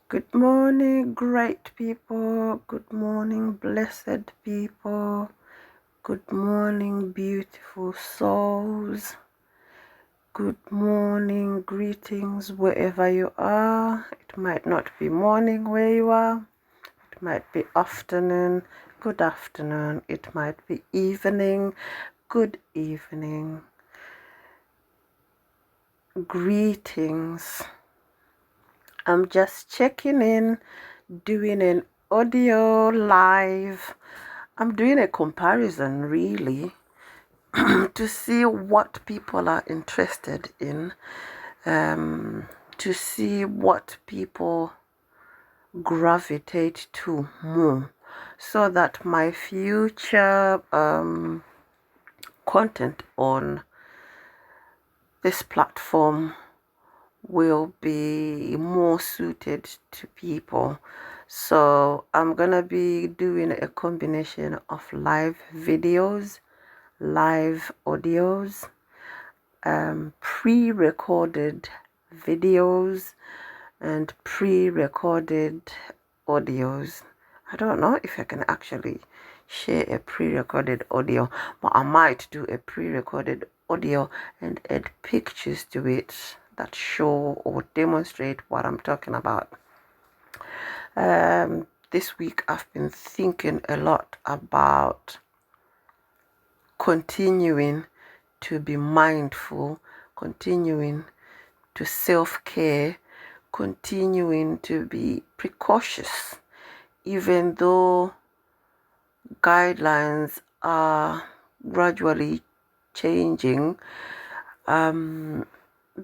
Good morning, great people. Good morning, blessed people. Good morning, beautiful souls. Good morning, greetings wherever you are. It might not be morning where you are. It might be afternoon. Good afternoon. It might be evening. Good evening. Greetings. I'm just checking in, doing an audio live. I'm doing a comparison really to see what people are interested in, to see what people gravitate to more, so that my future content on this platform will be more suited to people. So I'm gonna be doing a combination of live videos, live audios, pre-recorded videos, and pre-recorded audios. I don't know if I can actually share a pre-recorded audio, but I might do a pre-recorded audio and add pictures to it that show or demonstrate what I'm talking about. This week I've been thinking a lot about continuing to be mindful, continuing to self-care, continuing to be precautious, even though guidelines are gradually changing.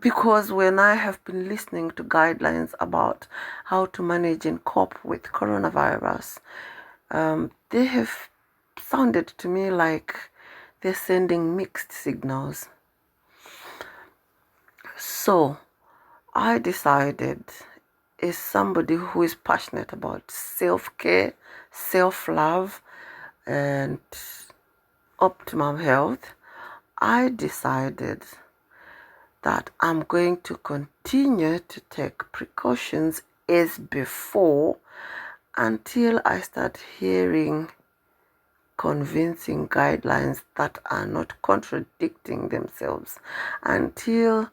Because when I have been listening to guidelines about how to manage and cope with coronavirus, they have sounded to me like they're sending mixed signals. So I decided, as somebody who is passionate about self-care, self-love, and optimum health, I decided that I'm going to continue to take precautions as before until I start hearing convincing guidelines that are not contradicting themselves, until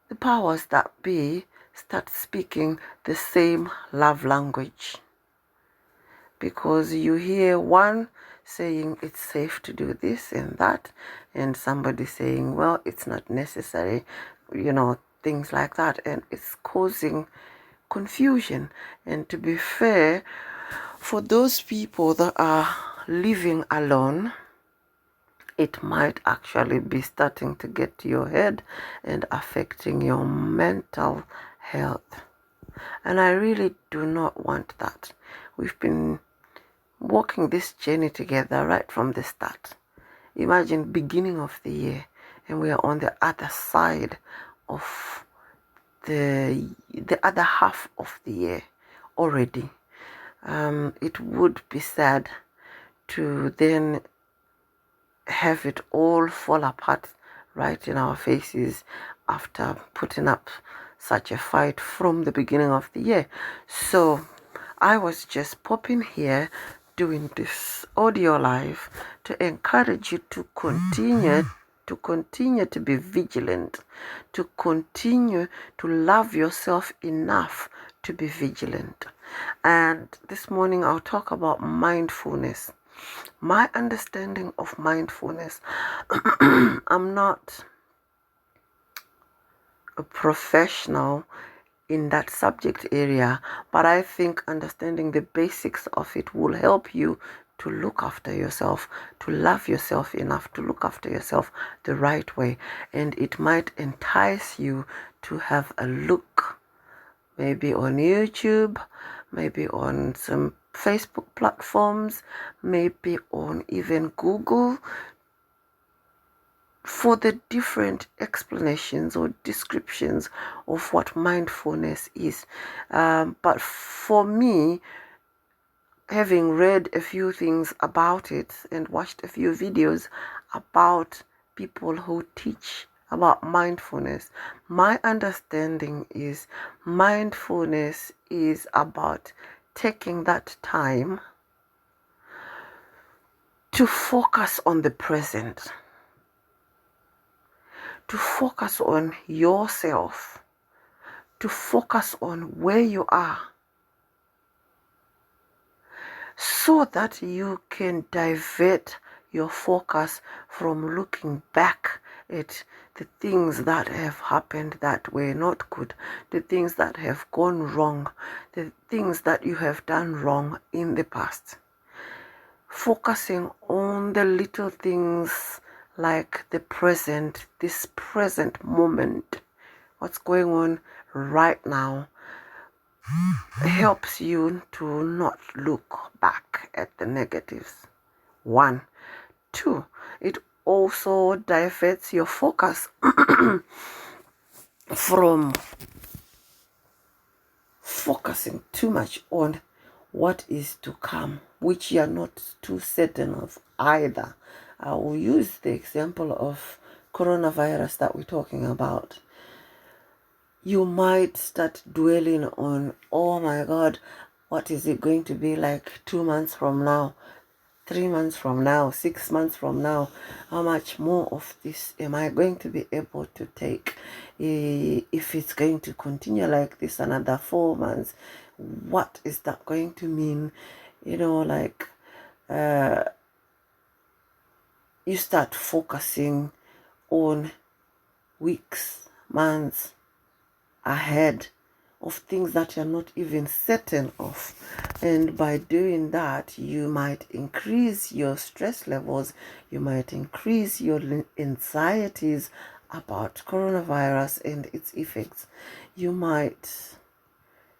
the powers that be start speaking the same love language. Because you hear one saying it's safe to do this and that, and somebody saying, well, it's not necessary, things like that, and it's causing confusion. And to be fair, for those people that are living alone, it might actually be starting to get to your head and affecting your mental health. And I really do not want that. We've been walking this journey together right from the start. Imagine beginning of the year and we are on the other side of the other half of the year already. It would be sad to then have it all fall apart right in our faces after putting up such a fight from the beginning of the year. So I was just popping here doing this audio live to encourage you to continue to be vigilant, to continue to love yourself enough to be vigilant. And this morning I'll talk about mindfulness. My understanding of mindfulness, I'm not a professional in that subject area, but I think understanding the basics of it will help you to look after yourself, to love yourself enough to look after yourself the right way. And it might entice you to have a look, maybe on YouTube, maybe on some Facebook platforms, maybe on even Google, for the different explanations or descriptions of what mindfulness is. But for me, having read a few things about it and watched a few videos about people who teach about mindfulness. My understanding is mindfulness is about taking that time to focus on the present, to focus on yourself, to focus on where you are, so that you can divert your focus from looking back at the things that have happened that were not good, the things that have gone wrong, the things that you have done wrong in the past. Focusing on the little things like the present, this present moment, what's going on right now, helps you to not look back at the negatives. 1. 2, it also diverts your focus from focusing too much on what is to come, which you are not too certain of either. I will use the example of coronavirus that we're talking about. You might start dwelling on, oh my God, what is it going to be like 2 months from now, 3 months from now, 6 months from now? How much more of this am I going to be able to take? If it's going to continue like this another 4 months, what is that going to mean? You know, like you start focusing on weeks, months ahead of things that you're not even certain of. And by doing that, you might increase your stress levels, you might increase your anxieties about coronavirus and its effects. You might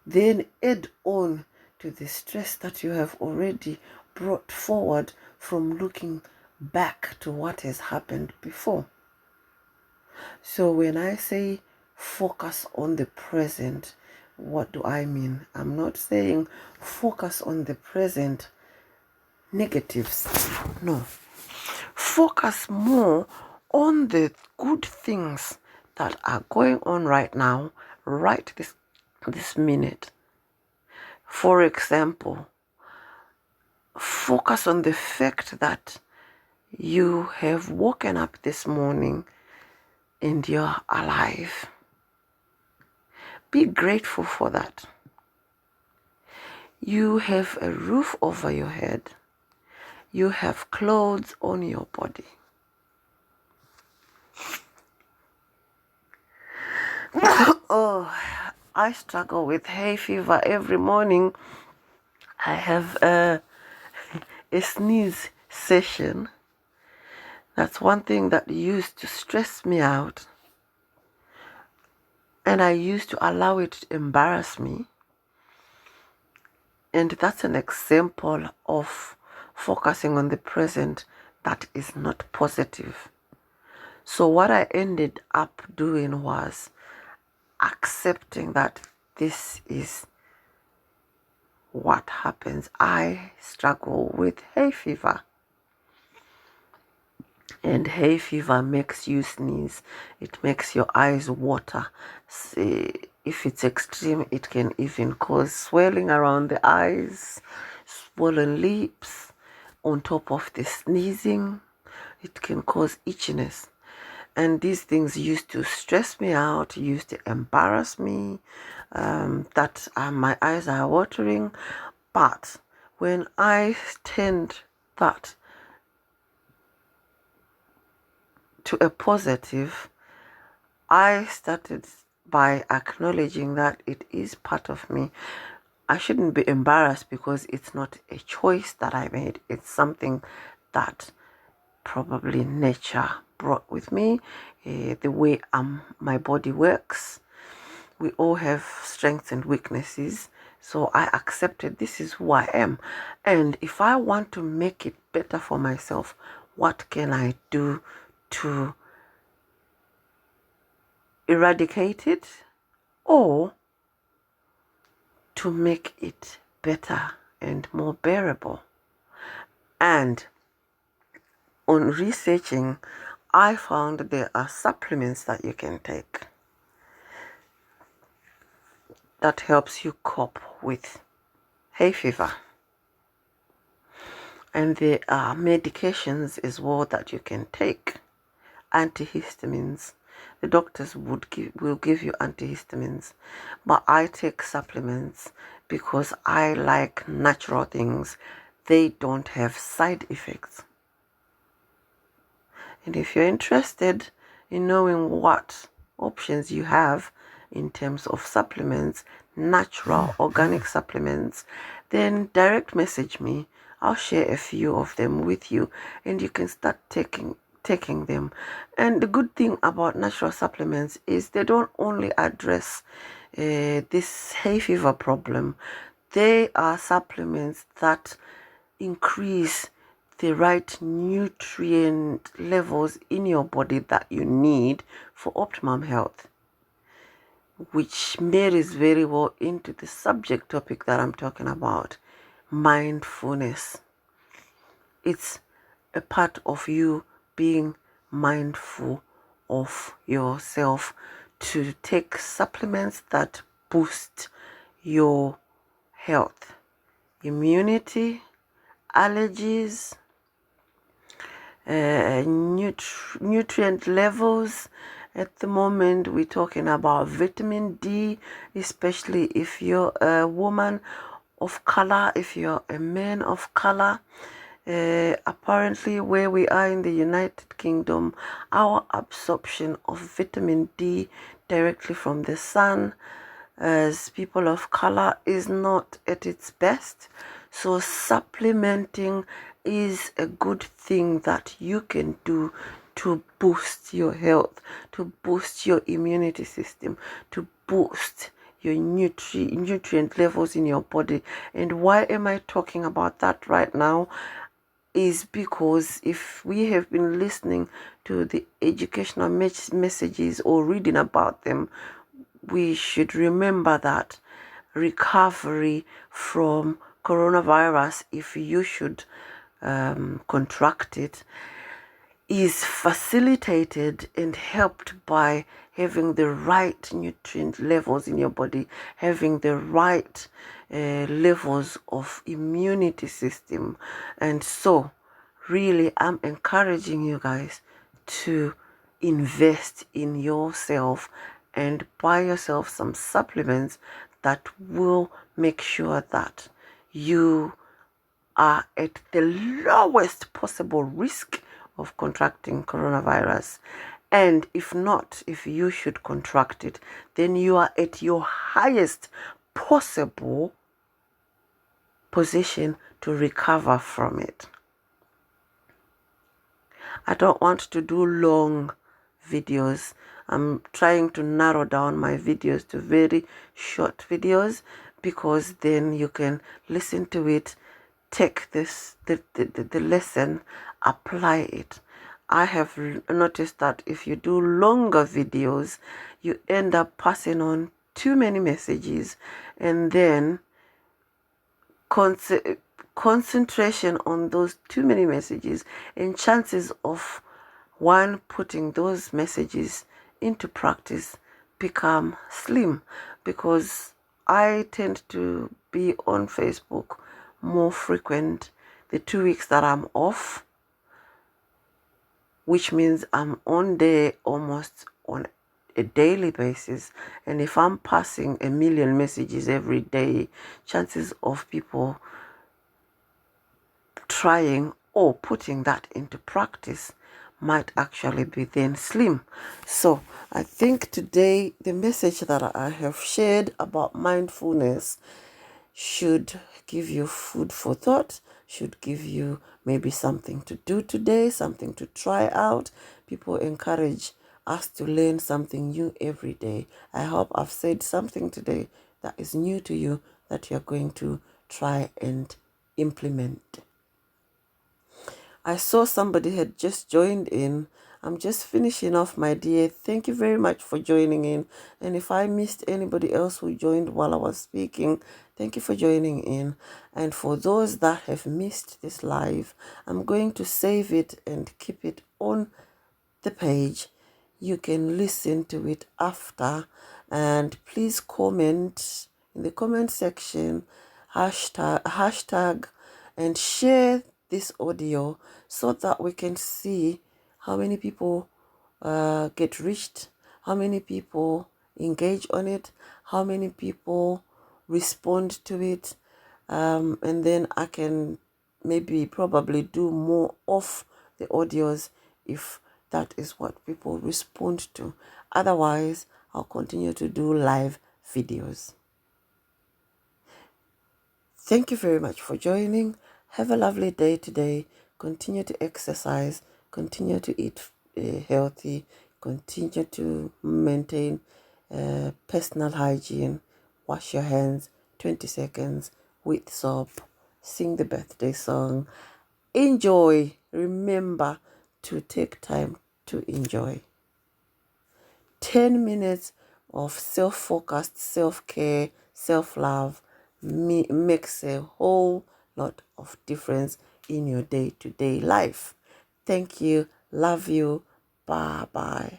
then add on to the stress that you have already brought forward from looking back to what has happened before. So when I say focus on the present, what do I mean? I'm not saying focus on the present negatives. No. Focus more on the good things that are going on right now, right this minute. For example, focus on the fact that you have woken up this morning and you're alive. Be grateful for that. You have a roof over your head. You have clothes on your body. Oh, I struggle with hay fever every morning. I have a sneeze session. That's one thing that used to stress me out. And I used to allow it to embarrass me. And that's an example of focusing on the present that is not positive. So what I ended up doing was accepting that this is what happens. I struggle with hay fever. And hay fever makes you sneeze. It makes your eyes water. If it's extreme, it can even cause swelling around the eyes, swollen lips. On top of the sneezing, it can cause itchiness. And these things used to stress me out, used to embarrass me, that my eyes are watering. But when I turned that to a positive, I started by acknowledging that it is part of me. I shouldn't be embarrassed because it's not a choice that I made. It's something that probably nature brought with me, the way my body works. We all have strengths and weaknesses. So I accepted this is who I am. And if I want to make it better for myself, what can I do to eradicate it or to make it better and more bearable? And on researching, I found there are supplements that you can take that helps you cope with hay fever. And there are medications as well that you can take, antihistamines. The doctors will give you antihistamines, but I take supplements because I like natural things. They don't have side effects. And if you're interested in knowing what options you have in terms of supplements, natural organic supplements, then direct message me. I'll share a few of them with you and you can start taking them. And the good thing about natural supplements is they don't only address this hay fever problem. They are supplements that increase the right nutrient levels in your body that you need for optimum health, which marries very well into the subject topic that I'm talking about, mindfulness. It's a part of you being mindful of yourself to take supplements that boost your health, immunity, allergies, nutrient levels. At the moment, we're talking about vitamin D, especially if you're a woman of color, if you're a man of color. Apparently, where we are in the United Kingdom, our absorption of vitamin D directly from the sun as people of color is not at its best. So supplementing is a good thing that you can do to boost your health, to boost your immunity system, to boost your nutrient levels in your body. And why am I talking about that right now? Is because if we have been listening to the educational messages or reading about them, we should remember that recovery from coronavirus, if you should contract it, is facilitated and helped by having the right nutrient levels in your body, having the right levels of immunity system. And so really I'm encouraging you guys to invest in yourself and buy yourself some supplements that will make sure that you are at the lowest possible risk of contracting coronavirus. And if not, if you should contract it, then you are at your highest possible position to recover from it. I don't want to do long videos. I'm trying to narrow down my videos to very short videos because then you can listen to it, take the lesson, apply it. I have noticed that if you do longer videos, you end up passing on too many messages, and then concentration on those too many messages and chances of one putting those messages into practice become slim, because I tend to be on Facebook more frequent the 2 weeks that I'm off, which means I'm on there almost on a daily basis. And if I'm passing 1 million messages every day, chances of people trying or putting that into practice might actually be then slim. So I think today the message that I have shared about mindfulness should give you food for thought, should give you maybe something to do today, something to try out. People encourage us to learn something new every day. I hope I've said something today that is new to you that you're going to try and implement. I saw somebody had just joined in. I'm just finishing off, my dear. Thank you very much for joining in. And if I missed anybody else who joined while I was speaking, thank you for joining in. And for those that have missed this live, I'm going to save it and keep it on the page. You can listen to it after, and please comment in the comment section, hashtag and share this audio so that we can see how many people get reached, how many people engage on it, how many people respond to it, and then I can probably do more of the audios if that is what people respond to. Otherwise, I'll continue to do live videos. Thank you very much for joining. Have a lovely day today. Continue to exercise, continue to eat healthy, continue to maintain personal hygiene. Wash your hands 20 seconds with soap. Sing the birthday song. Enjoy. Remember to take time to enjoy. 10 minutes of self-focused self-care, self-love makes a whole lot of difference in your day-to-day life. Thank you. Love you. Bye-bye.